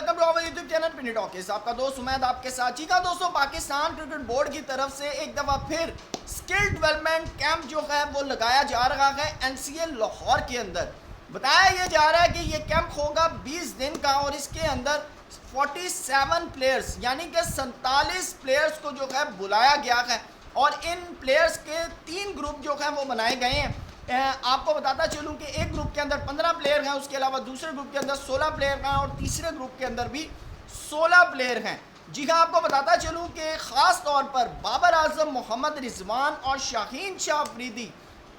Welcome to our YouTube channel पिनी talkies. आपका दोस्त उमैद आपके साथ। जी हाँ दोस्तों, पाकिस्तान क्रिकेट बोर्ड की तरफ से एक दफ़ा फिर स्किल डेवलपमेंट कैंप जो है वो लगाया जा रहा है एनसीए लाहौर के अंदर। बताया यह जा रहा है कि ये कैंप होगा 20 दिन का और इसके अंदर 47 प्लेयर्स यानी कि 47 प्लेयर्स को जो है बुलाया गया है और इन प्लेयर्स के 3 ग्रुप जो हैं वो बनाए गए हैं। आपको बताता चलूं कि एक ग्रुप के अंदर 15 प्लेयर हैं, उसके अलावा दूसरे ग्रुप के अंदर 16 प्लेयर हैं और तीसरे ग्रुप के अंदर भी 16 प्लेयर हैं। जी हाँ, आपको बताता चलूं कि ख़ास तौर पर बाबर आजम, मोहम्मद रिजवान और शाहीन शाह अफरीदी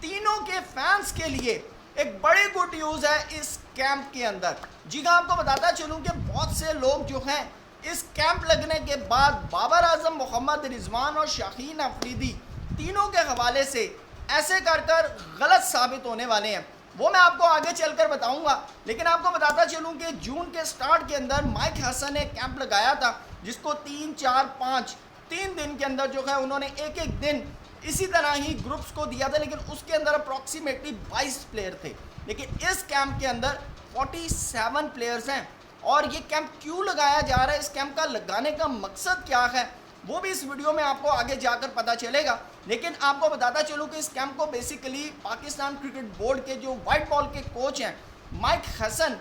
तीनों के फैंस के लिए एक बड़ी गुड न्यूज़ है इस कैंप के अंदर। जी हाँ, आपको बताता चलूं कि बहुत से लोग जो हैं इस कैंप लगने के बाद बाबर आजम, मोहम्मद रिजवान और शाहीन अफरीदी तीनों के हवाले से ऐसे कर कर गलत साबित होने वाले हैं, वो मैं आपको आगे चलकर बताऊंगा। लेकिन आपको बताता चलूं कि जून के स्टार्ट के अंदर माइक हसन ने कैंप लगाया था जिसको 3, 4, 5 3 दिन के अंदर जो है उन्होंने एक एक दिन इसी तरह ही ग्रुप्स को दिया था, लेकिन उसके अंदर अप्रॉक्सीमेटली 22 प्लेयर थे। लेकिन इस कैंप के अंदर 47 प्लेयर्स हैं। और ये कैंप क्यों लगाया जा रहा है, इस कैंप का लगाने का मकसद क्या है, वो भी इस वीडियो में आपको आगे जाकर पता चलेगा। लेकिन आपको बताता चलूँ कि इस कैंप को बेसिकली पाकिस्तान क्रिकेट बोर्ड के जो वाइट बॉल के कोच हैं माइक हसन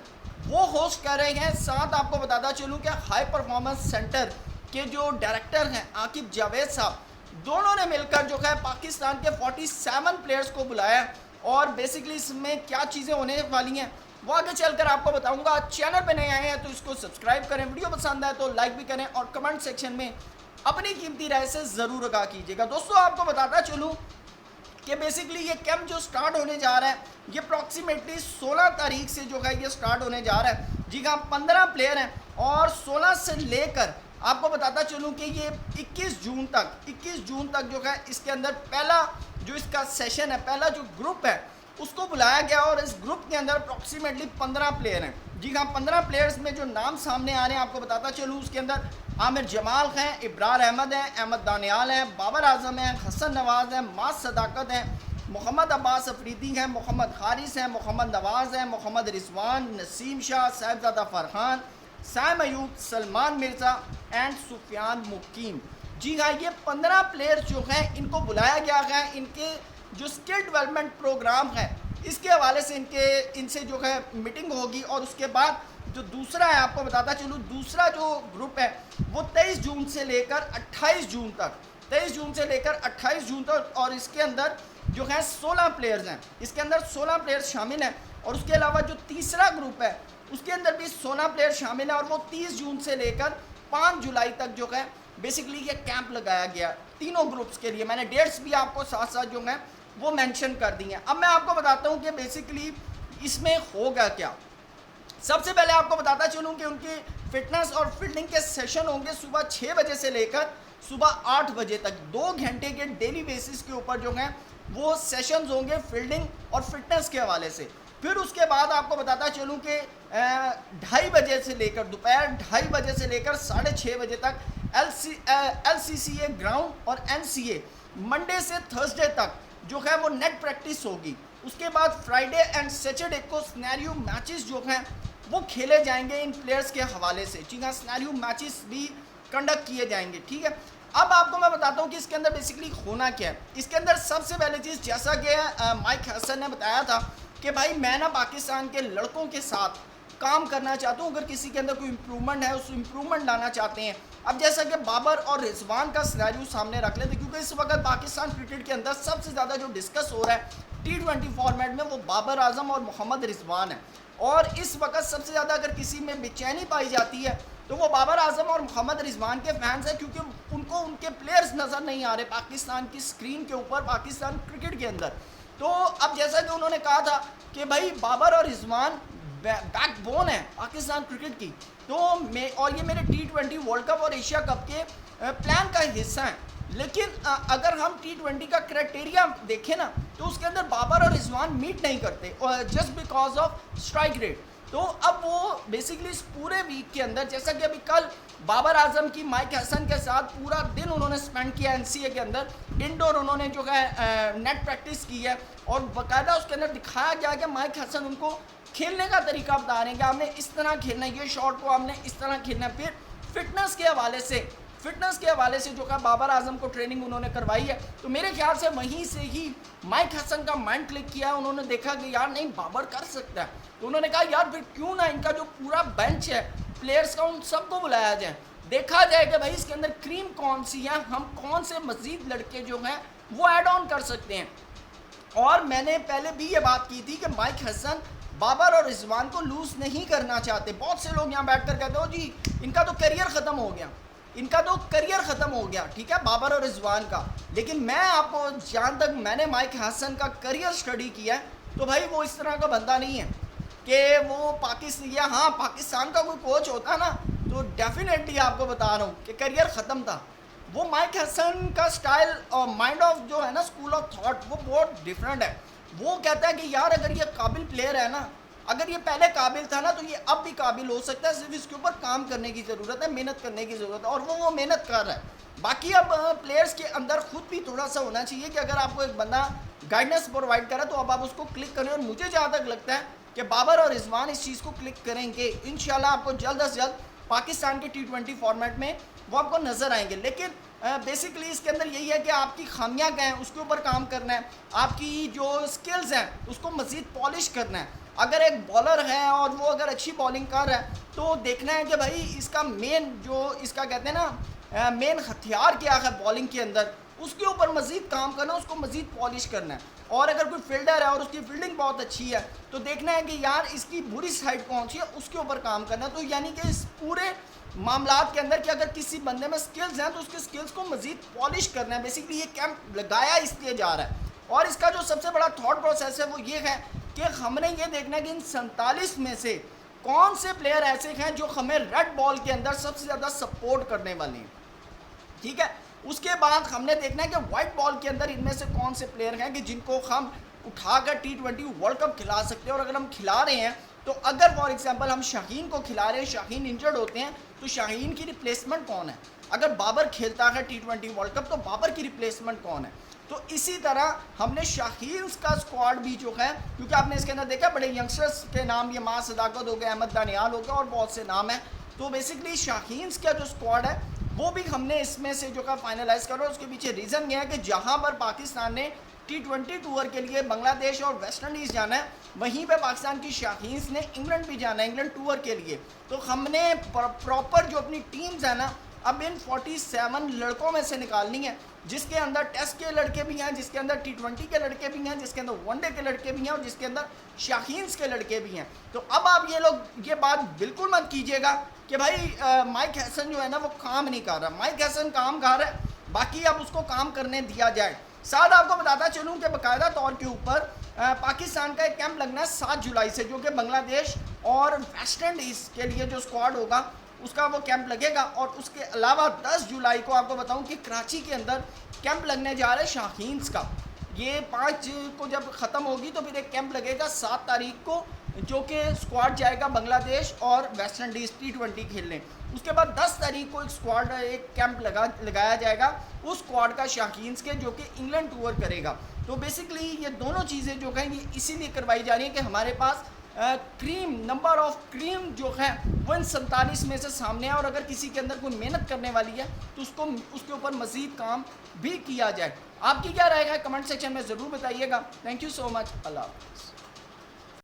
वो होस्ट कर रहे हैं। साथ आपको बताता चलूँ कि हाई परफॉर्मेंस सेंटर के जो डायरेक्टर हैं आकिब जावेद साहब, दोनों ने मिलकर जो है पाकिस्तान के 47 प्लेयर्स को बुलाया और बेसिकली इसमें क्या चीज़ें होने वाली हैं वो आगे चलकर आपको बताऊंगा। चैनल पे नए आए हैं तो इसको सब्सक्राइब करें, वीडियो पसंद आए तो लाइक भी करें और कमेंट सेक्शन में अपनी कीमती राय से ज़रूर आगाह कीजिएगा। दोस्तों, आपको बताता चलूँ कि बेसिकली ये कैंप जो स्टार्ट होने जा रहा है ये अप्रॉक्सीमेटली 16 तारीख से जो है ये स्टार्ट होने जा रहा है। जी हाँ, 15 प्लेयर हैं और 16 से लेकर आपको बताता चलूँ कि ये 21 जून तक जो है इसके अंदर पहला जो इसका सेशन है, पहला जो ग्रुप है उसको बुलाया गया और इस ग्रुप के अंदर अप्रॉक्सीमेटली 15 प्लेयर हैं। जी हाँ, 15 प्लेयर्स में जो नाम सामने आ रहे हैं आपको बताता चलूँ, उसके अंदर आमिर जमाल हैं, इब्रार अहमद हैं, अहमद दानियाल हैं, बाबर आजम हैं, हसन नवाज़ हैं, मास सदाकत हैं, मोहम्मद अब्बास अफरीदी हैं, मोहम्मद हारिस हैं, मोहम्मद नवाज़ हैं, मोहम्मद रिजवान, नसीम शाह, साहिबजादा फरहान, साइम अयूब, सलमान मिर्ज़ा एंड सुफियान मुकीम। जी हाँ, ये 15 प्लेयर्स जो हैं इनको बुलाया गया है। इनके जो स्किल डेवलपमेंट प्रोग्राम है इसके हवाले से इनसे जो है मीटिंग होगी और उसके बाद जो दूसरा है आपको बताता चलूँ, दूसरा जो ग्रुप है वो 23 जून से लेकर 28 जून तक और इसके अंदर जो है 16 प्लेयर्स हैं। इसके अंदर 16 प्लेयर्स शामिल हैं और उसके अलावा जो तीसरा ग्रुप है उसके अंदर भी 16 प्लेयर शामिल हैं और वो 30 जून से लेकर 5 जुलाई तक जो है बेसिकली ये कैंप लगाया गया तीनों ग्रुप्स के लिए। मैंने डेट्स भी आपको साथ साथ जो है वो मेंशन कर दी हैं। अब मैं आपको बताता हूँ कि बेसिकली इसमें होगा क्या। सबसे पहले आपको बताता चलूँ कि उनकी फिटनेस और फील्डिंग के सेशन होंगे सुबह 6 बजे से लेकर सुबह 8 बजे तक। 2 घंटे के डेली बेसिस के ऊपर जो हैं वो सेशंस होंगे फील्डिंग और फिटनेस के हवाले से। फिर उसके बाद आपको बताता चलूँ कि 2:30 बजे से लेकर दोपहर 2:30 बजे से लेकर 6:30 बजे तक LCCA ग्राउंड और NCA मंडे से थर्सडे तक जो है वो नेट प्रैक्टिस होगी। उसके बाद फ्राइडे एंड सैटरडे को सिनेरियो मैचेस जो हैं वो खेले जाएंगे इन प्लेयर्स के हवाले से। जी हाँ, सिनेरियो मैचेस भी कंडक्ट किए जाएंगे। ठीक है, अब आपको मैं बताता हूँ कि इसके अंदर बेसिकली होना क्या है। इसके अंदर सबसे पहले चीज़, जैसा कि माइक हसन ने बताया था कि भाई मैं ना पाकिस्तान के लड़कों के साथ काम करना चाहता हूँ, अगर किसी के अंदर कोई इम्प्रूवमेंट है उस इम्प्रूवमेंट लाना चाहते हैं। अब जैसा कि बाबर और रिजवान का सिनेरियो सामने रख लेते, क्योंकि इस वक्त पाकिस्तान क्रिकेट के अंदर सबसे ज़्यादा जो डिस्कस हो रहा है T20 फॉर्मेट में वो बाबर आजम और मोहम्मद रिजवान है। और इस वक्त सबसे ज़्यादा अगर किसी में बेचैनी पाई जाती है तो वो बाबर आजम और मोहम्मद रिजवान के फैंस हैं, क्योंकि उनको उनके प्लेयर्स नज़र नहीं आ रहे पाकिस्तान की स्क्रीन के ऊपर, पाकिस्तान क्रिकेट के अंदर। तो अब जैसा कि उन्होंने कहा था कि भाई बाबर और रिजवान बैकबोन है पाकिस्तान क्रिकेट की, तो और ये मेरे T20 वर्ल्ड कप और एशिया कप के प्लान का हिस्सा है। लेकिन अगर हम T20 का क्राइटेरिया देखें ना तो उसके अंदर बाबर और रिजवान मीट नहीं करते just because of strike rate. तो अब वो बेसिकली इस पूरे वीक के अंदर, जैसा कि अभी कल बाबर आजम की माइक हसन के साथ पूरा दिन उन्होंने स्पेंड किया NCA के अंदर, इंडोर उन्होंने जो है नेट प्रैक्टिस की है और बाकायदा उसके अंदर दिखाया गया कि माइक हसन उनको खेलने का तरीका बता रहे हैं कि आपने इस तरह खेलना है, ये शॉट को आपने इस तरह खेलना है। फिर फिटनेस के हवाले से जो का बाबर आजम को ट्रेनिंग उन्होंने करवाई है, तो मेरे ख्याल से वहीं से ही माइक हसन का माइंड क्लिक किया। उन्होंने देखा कि यार नहीं, बाबर कर सकता है, तो उन्होंने कहा यार फिर क्यों ना इनका जो पूरा बेंच है प्लेयर्स का, उन सबको बुलाया जाए, देखा जाए कि भाई इसके अंदर क्रीम कौन सी है, हम कौन से मजीद लड़के जो हैं वो ऐड ऑन कर सकते हैं। और मैंने पहले भी ये बात की थी कि माइक हसन बाबर और रिजवान को लूज़ नहीं करना चाहते। बहुत से लोग यहाँ बैठ कर कहते हो जी इनका तो करियर ख़त्म हो गया, ठीक है, बाबर और रिजवान का। लेकिन मैं आपको, जहाँ तक मैंने माइक हसन का करियर स्टडी किया है, तो भाई वो इस तरह का बंदा नहीं है कि वो पाकिस्तान का कोई कोच होता ना, तो डेफिनेटली आपको बता रहा हूँ कि करियर ख़त्म था। वो माइक हसन का स्टाइल और माइंड ऑफ जो है ना, स्कूल ऑफ थॉट, वो बहुत डिफरेंट है। वो कहता है कि यार अगर ये काबिल प्लेयर है ना, अगर ये पहले काबिल था ना, तो ये अब भी काबिल हो सकता है, सिर्फ इसके ऊपर काम करने की ज़रूरत है, मेहनत करने की ज़रूरत है, और वो मेहनत कर रहा है। बाकी अब प्लेयर्स के अंदर खुद भी थोड़ा सा होना चाहिए कि अगर आपको एक बंदा गाइडेंस प्रोवाइड करे तो अब आप उसको क्लिक करें। और मुझे जहाँ तक लगता है कि बाबर और रिजवान इस चीज़ को क्लिक करेंगे, इंशाल्लाह आपको जल्द से जल्द पाकिस्तान के T20 फॉर्मेट में वो आपको नज़र आएंगे। लेकिन बेसिकली इसके अंदर यही है कि आपकी खामियां क्या हैं उसके ऊपर काम करना है, आपकी जो स्किल्स हैं उसको मज़ीद पॉलिश करना है। अगर एक बॉलर है और वो अगर अच्छी बॉलिंग कर रहा है, तो देखना है कि भाई इसका मेन जो इसका कहते हैं ना मेन हथियार क्या है बॉलिंग के अंदर, उसके ऊपर मज़ीद काम करना, उसको मज़ीद पॉलिश करना है। और अगर कोई फील्डर है और उसकी फील्डिंग बहुत अच्छी है, तो देखना है कि यार इसकी बुरी साइड कौन सी है, उसके ऊपर काम करना है। तो यानी कि इस पूरे मामलात के अंदर कि अगर किसी बंदे में स्किल्स हैं तो उसके स्किल्स को मज़ीद पॉलिश करना है। बेसिकली ये कैंप लगाया इसलिए जा रहा है। और इसका जो सबसे बड़ा थॉट प्रोसेस है वो ये है कि हमने ये देखना है कि इन 47 में से कौन से प्लेयर ऐसे हैं जो हमें रेड बॉल के अंदर सबसे ज़्यादा सपोर्ट करने वाले हैं, ठीक है। उसके बाद हमने देखना है कि वाइट बॉल के अंदर इनमें से कौन से प्लेयर हैं कि जिनको हम उठाकर T20 वर्ल्ड कप खिला सकते हैं। और अगर हम खिला रहे हैं तो अगर फॉर एग्जांपल हम शाहीन को खिला रहे हैं, शाहीन इंजर्ड होते हैं, तो शाहीन की रिप्लेसमेंट कौन है। अगर बाबर खेलता है T20 वर्ल्ड कप, तो बाबर की रिप्लेसमेंट कौन है। तो इसी तरह हमने शाहीन का स्क्वाड भी जो है, क्योंकि आपने इसके अंदर देखा बड़े यंगस्टर्स के नाम, ये मां सदाकत हो गया, अहमद दानियाल हो गया और बहुत से नाम हैं। तो बेसिकली शाहीन का जो स्क्वाड है वो भी हमने इसमें से जो का फाइनलाइज करो। उसके पीछे रीज़न ये है कि जहां पर पाकिस्तान ने T20 टूर के लिए बांग्लादेश और वेस्ट इंडीज़ जाना है, वहीं पे पाकिस्तान की शाहीन्स ने इंग्लैंड भी जाना है, इंग्लैंड टूर के लिए। तो हमने प्रॉपर जो अपनी टीम्स है ना, अब इन 47 लड़कों में से निकालनी है, जिसके अंदर टेस्ट के लड़के भी हैं, जिसके अंदर T20 के लड़के भी हैं, जिसके अंदर वनडे के लड़के भी हैं और जिसके अंदर शाहीन्स के लड़के भी हैं। तो अब आप ये बात बिल्कुल मत कीजिएगा कि भाई माइक हसन जो है ना वो काम नहीं कर रहा। माइक हसन काम कर रहा है, बाकी अब उसको काम करने दिया जाए। साथ आपको बताता चलूँ कि बाकायदा तौर के ऊपर पाकिस्तान का एक कैंप लगना है 7 जुलाई से, जो कि बांग्लादेश और वेस्ट इंडीज़ के लिए जो स्क्वाड होगा उसका वो कैंप लगेगा। और उसके अलावा 10 जुलाई को आपको बताऊं कि कराची के अंदर कैंप लगने जा रहा है शाहीन्स का। ये 5 को जब ख़त्म होगी तो फिर एक कैंप लगेगा 7 तारीख को, जो कि स्क्वाड जाएगा बांग्लादेश और वेस्ट इंडीज़ T20 खेलने। उसके बाद 10 तारीख को एक कैंप लगाया जाएगा उस स्क्वाड का शाहीन्स के, जो कि इंग्लैंड टूर करेगा। तो बेसिकली ये दोनों चीज़ें जो हैं ये इसीलिए करवाई जा रही है कि हमारे पास नंबर ऑफ क्रीम जो है वो इन 47 में से सामने है। और अगर किसी के अंदर कोई मेहनत करने वाली है तो उसके ऊपर मज़ीद काम भी किया जाए। आपकी क्या राय है कमेंट सेक्शन में ज़रूर बताइएगा। Thank you so much. अल्लाह हाफ़िज़।